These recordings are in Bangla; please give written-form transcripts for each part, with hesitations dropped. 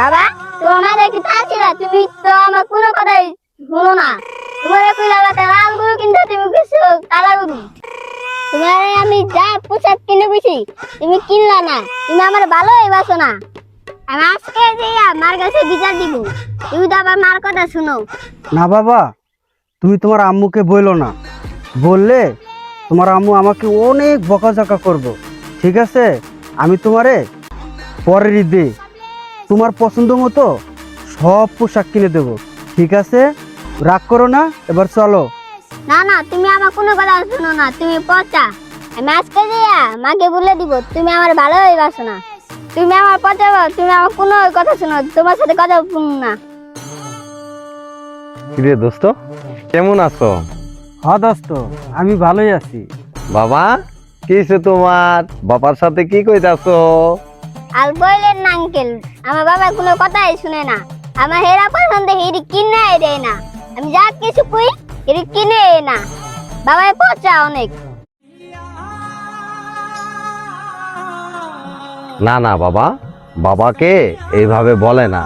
বাবা তোমার কি তাছিল তুমি তো আমার কোনো কথাই শুনো না। তোমার কইলা বাতা লাল গরু কিনতে তুমি কিছু কালা গরু। তোমার আমি যা পোশাক কিনে দিছি তুমি কিনলা না, তুমি আমার ভালোই বাসো না। আমি আজকে যাইয়া মার কাছে বিচার দিব, তুমি তো আবার মার কথা শুনো। না বাবা, তুমি তোমার আম্মুকে বইলো না, বললে তোমার আম্মু আমাকে অনেক বকাঝকা করবো। ঠিক আছে, আমি তোমারে পরের ঈদে তোমার পছন্দ মতো সব পোশাক কিনে দেবো। ঠিক আছে, রাগ করো না, এবার চলো। না না, তুমি আমার কোনো কথা শুনো না, তুমি পচা। আমি আজকে যাইয়া মাকে বলে দিব তুমি আমার ভালোই বাসো না। তুমি আমার পচাবো, তুমি আমার কোনো কথা শুনো, তোমার সাথে কথা শুনো না। কিরে দোস্ত, কেমন আছো? হ্যাঁ দোস্ত, আমি ভালোই আছি। বাবা কি হইছে তোমার? বাবার সাথে কি কইতাছো? আর বললেন না আঙ্কেল, আমার বাবা কোনো কথাই শুনে না। আমার হেরা পছন্দ হেরি কিনে দেয় না, আমি যা কিছু কই হেরি কিনে না। বাবাই পচা অনেক। না না বাবা, বাবাকে এইভাবে বলে না।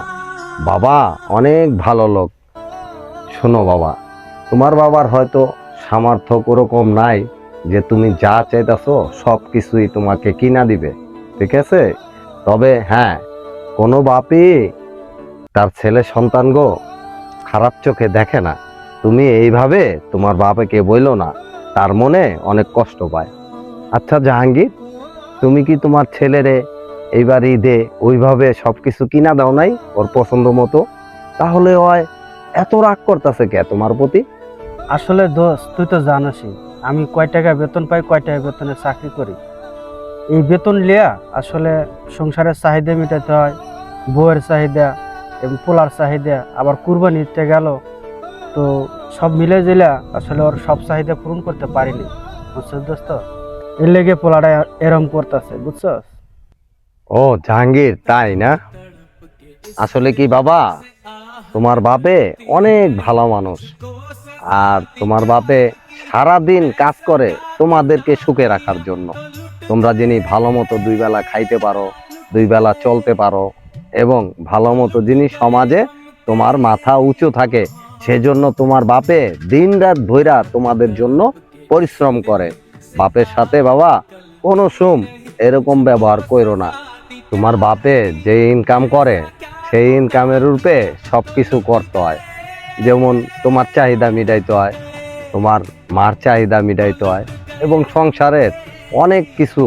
বাবা অনেক ভালো লোক। শোনো বাবা, তোমার বাবার হয়তো সামর্থ্য ওরকম নাই যে তুমি যা চাইতাছো সব কিছুই তোমাকে কিনা দিবে, ঠিক আছে? তবে হ্যাঁ, কোনো বাপই তার ছেলে সন্তান গো খারাপ চোখে দেখে না। তুমি এইভাবে তোমার বাবাকে বইলো না, তার মনে অনেক কষ্ট পায়। আচ্ছা জাহাঙ্গীর, তুমি কি তোমার ছেলেরে এইবার ঈদে ওইভাবে সবকিছু কিনা দাও নাই ওর পছন্দ মতো? তাহলে হয় এত রাগ করতেছে কে তোমার প্রতি? আসলে দোস্ত, তুই তো জানোসই আমি কয় টাকা বেতন পাই, কয় টাকা বেতনে চাকরি করি। এই বেতন লিয়া আসলে সংসারের চাহিদা মেটাতে হয়, বউয়ের চাহিদা এবং পোলার চাহিদা, আবার কুরবানি দিতে গেল, তো সব মিলে জিলা আসলে ওর সব চাহিদা পূরণ করতে পারিনি, বুঝছিস দোস্ত? এর লেগে পোলাটা এরম করতেছে, বুঝছস? ও জাহাঙ্গীর, তাই না? আসলে কি বাবা, তোমার বাপে অনেক ভালো মানুষ, আর তোমার বাপে সারাদিন কাজ করে তোমাদেরকে সুখে রাখার জন্য। তোমরা যিনি ভালো মতো দুই বেলা খাইতে পারো, দুই বেলা চলতে পারো, এবং ভালো মতো যিনি সমাজে তোমার মাথা উঁচু থাকে, সেজন্য তোমার বাপে দিন রাত ভৈরা তোমাদের জন্য পরিশ্রম করে। বাপের সাথে বাবা কোনো এরকম ব্যবহার করো না। তোমার বাপে যে ইনকাম করে সেই ইনকামের রূপে সব কিছু করতে হয়। যেমন তোমার চাহিদা মিটাইতে হয়, তোমার মার চাহিদা মিটাইতে হয়, এবং সংসারের অনেক কিছু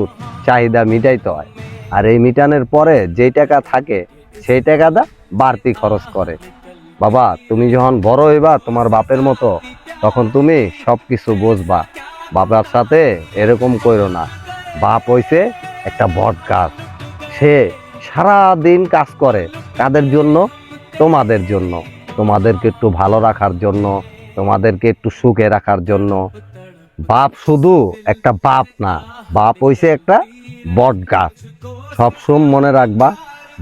চাহিদা মিটাইতে হয়। আর এই মিটানোর পরে যেই টাকা থাকে সেই টাকাটা বাড়তি খরচ করে। বাবা তুমি যখন বড় হইবা তোমার বাপের মতো, তখন তুমি সব কিছু বুঝবা। বাবার সাথে এরকম করো না। বাপ হইছে একটা বট গাছ, সে সারা দিন কাজ করে কাদের জন্য? তোমাদের জন্য, তোমাদেরকে একটু ভালো রাখার জন্য, তোমাদেরকে একটু সুখে রাখার জন্য। বাপ শুধু একটা বাপ না, বাপ হইছে একটা বট গাছ। সবসময় মনে রাখবা,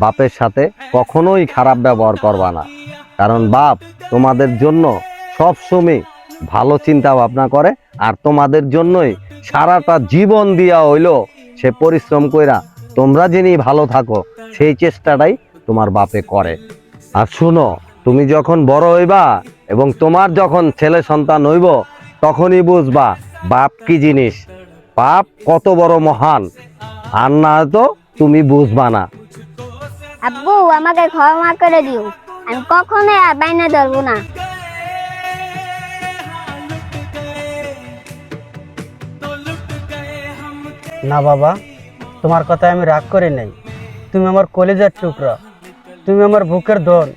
বাপের সাথে কখনোই খারাপ ব্যবহার করবা না, কারণ বাপ তোমাদের জন্য সবসময় ভালো চিন্তা ভাবনা করে, আর তোমাদের জন্যই সারাটা জীবন দিয়া হইলো সে পরিশ্রম কইরা তোমরা যিনি ভালো থাকো সেই চেষ্টাটাই তোমার বাপে করে। আর শুনো, তুমি যখন বড় হইবা এবং তোমার যখন ছেলে সন্তান হইব, তখনই বুঝবা বাপ কি জিনিস, বাপ কত বড় মহান। আর না তো তুমি বুঝবা না। আব্বু আমাকে ক্ষমা করে দিও, আমি কখনোই আর বাইনা ধরবো না। না বাবা, তোমার কথায় আমি রাগ করি নাই। তুমি আমার কলিজার টুকরা, তুমি আমার বুকের ধন।